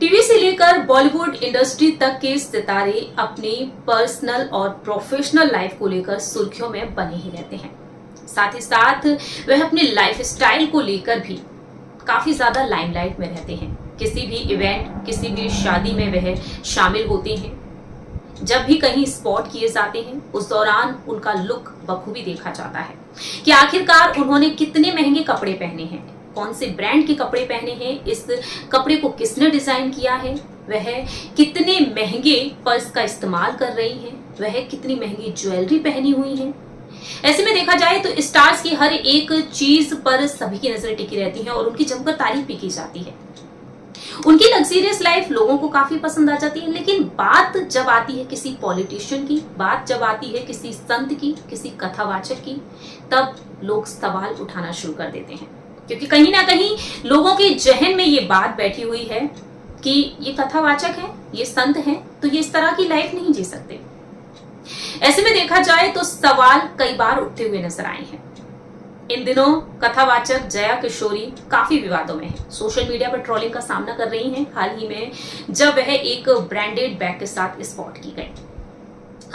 TV से लेकर Bollywood industry तक के सितारे अपनी पर्सनल और प्रोफेशनल लाइफ को लेकर सुर्खियों में बने ही रहते हैं। साथ ही साथ वह अपने लाइफ स्टाइल को लेकर भी काफी ज्यादा लाइमलाइट में रहते हैं। किसी भी इवेंट, किसी भी शादी में वह शामिल होते हैं। जब भी कहीं स्पॉट किए जाते हैं, उस दौरान उनका लुक बखूबी देखा जाता है कि आखिरकार उन्होंने कितने महंगे कपड़े पहने हैं, कौन से ब्रांड के कपड़े पहने हैं, इस कपड़े को किसने डिजाइन किया है, वह कितने महंगे पर्स का इस्तेमाल कर रही हैं, वह कितनी महंगी ज्वेलरी पहनी हुई है। ऐसे में देखा जाए तो स्टार्स की हर एक चीज पर सभी की नजरें टिकी रहती हैं और उनकी जमकर तारीफ भी की जाती है। उनकी लग्जरियस लाइफ लोगों को काफी पसंद आ जाती है। लेकिन बात जब आती है किसी पॉलिटिशियन की, बात जब आती है किसी संत की, किसी कथावाचक की, तब लोग सवाल उठाना शुरू कर देते हैं, क्योंकि कहीं ना कहीं लोगों के जहन में ये बात बैठी हुई है कि ये कथावाचक है, ये संत है, तो ये इस तरह की लाइफ नहीं जी सकते। ऐसे में देखा जाए तो सवाल कई बार उठते हुए नजर आए हैं। इन दिनों कथावाचक जया किशोरी काफी विवादों में है। सोशल मीडिया पर ट्रोलिंग का सामना कर रही हैं, हाल ही में जब वह एक ब्रांडेड बैग के साथ स्पॉट की गई।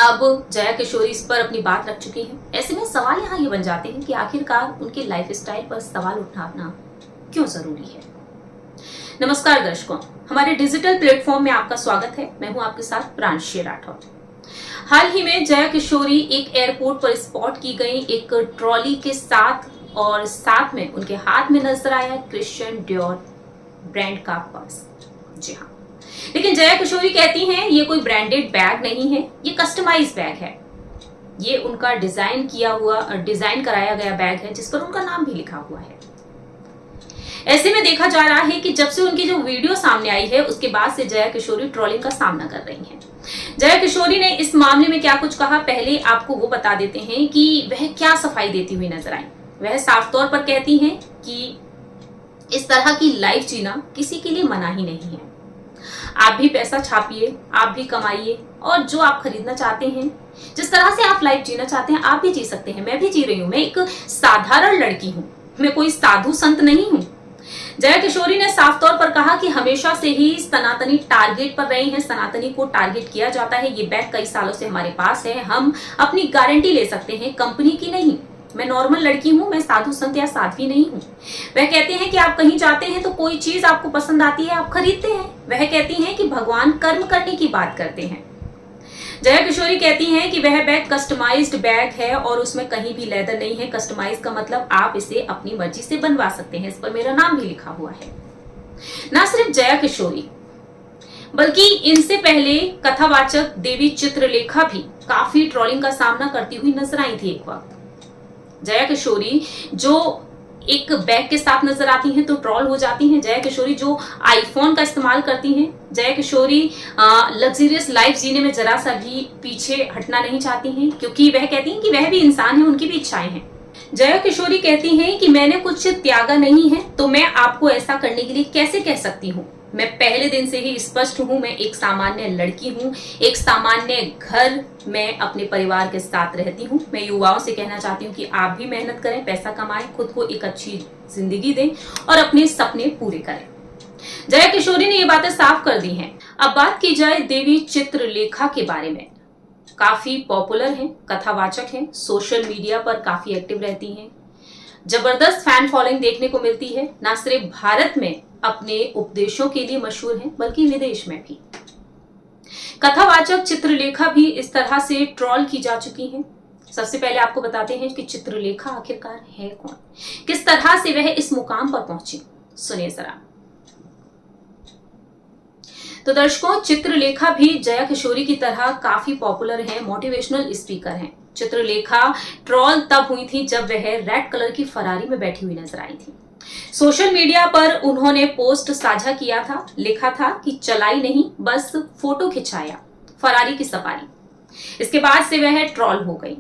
अब जया किशोरी इस पर अपनी बात रख चुकी हैं। ऐसे में सवाल यहाँ ये बन जाते हैं कि आखिरकार उनके लाइफ स्टाइल पर सवाल उठाना क्यों जरूरी है। नमस्कार दर्शकों, हमारे डिजिटल प्लेटफॉर्म में आपका स्वागत है। मैं हूं आपके साथ प्रांशी राठौर। हाल ही में जया किशोरी एक एयरपोर्ट पर स्पॉट की गई एक ट्रॉली के साथ, और साथ में उनके हाथ में नजर आया क्रिश्चियन डियोर ब्रांड का पर्स। जी हाँ, लेकिन जया किशोरी कहती हैं ये कोई ब्रांडेड बैग नहीं है, ये कस्टमाइज बैग है। ये उनका डिजाइन कराया गया बैग है जिस पर उनका नाम भी लिखा हुआ है। ऐसे में देखा जा रहा है कि जब से उनकी जो वीडियो सामने आई है उसके बाद से जया किशोरी ट्रोलिंग का सामना कर रही हैं। जया किशोरी ने इस मामले में क्या कुछ कहा, पहले आपको वो बता देते हैं कि वह क्या सफाई देती हुई नजर आई। वह साफ तौर पर कहती हैं कि इस तरह की लाइफ जीना किसी के लिए मना ही नहीं है। आप भी पैसा छापिए, आप भी कमाइए, और जो आप खरीदना चाहते हैं, जिस तरह से आप लाइफ जीना चाहते हैं, आप भी जी सकते हैं। मैं भी जी रही हूँ। मैं एक साधारण लड़की हूँ, मैं कोई साधु संत नहीं हूँ। जया किशोरी ने साफ तौर पर कहा कि हमेशा से ही सनातनी टारगेट पर रहे हैं, सनातनी को टारगेट किया जाता है। ये बैग कई सालों से हमारे पास है, हम अपनी गारंटी ले सकते हैं, कंपनी की नहीं। मैं नॉर्मल लड़की हूँ, मैं साधु संत या साध्वी नहीं हूँ। वह कहते हैं कि आप कहीं जाते हैं तो कोई चीज आपको पसंद आती है, आप खरीदते हैं। वह कहती हैं कि भगवान कर्म करने की बात करते हैं। जया किशोरी कहती हैं कि वह बैग कस्टमाइज्ड बैग है और उसमें कहीं भी लेदर नहीं है। कस्टमाइज का मतलब आप इसे अपनी मर्जी से बनवा सकते हैं, इस पर मेरा नाम भी लिखा हुआ है। ना सिर्फ जया किशोरी बल्कि इनसे पहले कथावाचक देवी चित्रलेखा भी काफी ट्रोलिंग का सामना करती हुई नजर आई थी एक वक्त। जया किशोरी जो एक बैग के साथ नजर आती हैं तो ट्रोल हो जाती हैं। जया किशोरी जो आईफोन का इस्तेमाल करती हैं, जया किशोरी लग्जरियस लाइफ जीने में जरा सा भी पीछे हटना नहीं चाहती हैं, क्योंकि वह कहती हैं कि वह भी इंसान है, उनकी भी इच्छाएं हैं। जया किशोरी कहती हैं कि मैंने कुछ त्यागा नहीं है तो मैं आपको ऐसा करने के लिए कैसे कह सकती हूँ। मैं पहले दिन से ही स्पष्ट हूं, मैं एक सामान्य लड़की हूं, एक सामान्य घर में अपने परिवार के साथ रहती हूं। मैं युवाओं से कहना चाहती हूं कि आप भी मेहनत करें, पैसा कमाएं, खुद को एक अच्छी जिंदगी दें और अपने सपने पूरे करें। जया किशोरी ने ये बातें साफ कर दी हैं। अब बात की जाए देवी चित्रलेखा के बारे में। काफी पॉपुलर हैं, कथावाचक हैं, सोशल मीडिया पर काफी एक्टिव रहती हैं, जबरदस्त फैन फॉलोइंग देखने को मिलती है। ना सिर्फ भारत में अपने उपदेशों के लिए मशहूर हैं बल्कि विदेश में भी। कथावाचक चित्रलेखा भी इस तरह से ट्रोल की जा चुकी हैं। सबसे पहले आपको बताते हैं कि चित्रलेखा आखिरकार है कौन, किस तरह से वह इस मुकाम पर पहुंची। सुनिए जरा। तो दर्शकों, चित्रलेखा भी जया किशोरी की तरह काफी पॉपुलर हैं, मोटिवेशनल स्पीकर हैं। चित्रलेखा ट्रोल तब हुई थी जब वह रेड कलर की फरारी में बैठी हुई नजर आई थी। सोशल मीडिया पर उन्होंने पोस्ट साझा किया था, लिखा था कि चलाई नहीं बस फोटो खिंचाया, फरारी की सवारी। इसके बाद से वह ट्रोल हो गई।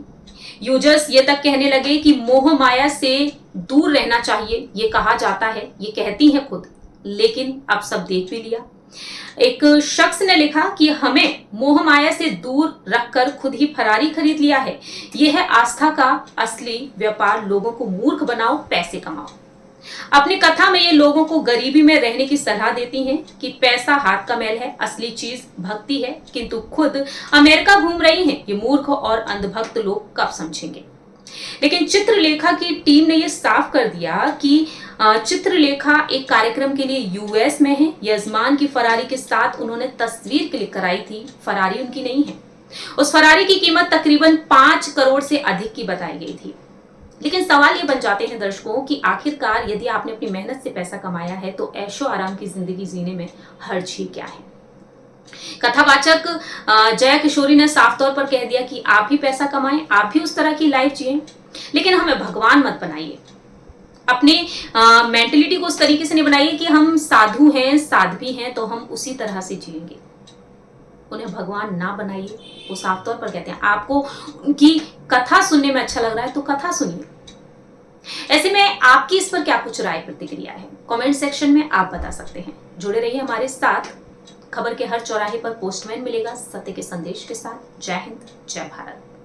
यूजर्स ये तक कहने लगे कि मोह माया से दूर रहना चाहिए, ये कहा जाता है, ये कहती हैं खुद, लेकिन अब सब देख भी लिया। एक शख्स ने लिखा कि हमें मोह माया से दूर रखकर खुद ही फरारी खरीद लिया है। यह है आस्था का असली व्यापार, लोगों को मूर्ख बनाओ, पैसे कमाओ। अपनी कथा में ये लोगों को गरीबी में रहने की सलाह देती हैं कि पैसा हाथ का मैल है, असली चीज भक्ति है, किंतु खुद अमेरिका घूम रही हैं ये मूर्ख और अंधभक्त लोग कब समझेंगे। लेकिन चित्रलेखा की टीम ने यह साफ कर दिया कि चित्रलेखा एक कार्यक्रम के लिए यूएस में है। यजमान की फरारी के साथ उन्होंने तस्वीर क्लिक कराई थी, फरारी उनकी नहीं है। उस फरारी की कीमत तकरीबन 5 करोड़ से अधिक की बताई गई थी। लेकिन सवाल ये बन जाते हैं दर्शकों कि आखिरकार यदि आपने अपनी मेहनत से पैसा कमाया है तो ऐशो आराम की जिंदगी जीने में हर्ज ही क्या है। कथावाचक जया किशोरी ने साफ तौर पर कह दिया कि आप भी पैसा कमाएं, आप भी उस तरह की लाइफ जिएं, लेकिन हमें भगवान मत बनाइए। अपनी मेंटलिटी को उस तरीके से नहीं बनाइए कि हम साधु हैं, साध्वी हैं तो हम उसी तरह से जिएंगे। उन्हें भगवान ना बनाइए। वो साफ तौर पर कहते हैं आपको उनकी कथा सुनने में अच्छा लग रहा है तो कथा सुनिए। ऐसे में आपकी इस पर क्या कुछ राय प्रतिक्रिया है, कमेंट सेक्शन में आप बता सकते हैं। जुड़े रहिए हमारे साथ। खबर के हर चौराहे पर पोस्टमैन मिलेगा सत्य के संदेश के साथ। जय हिंद, जय भारत।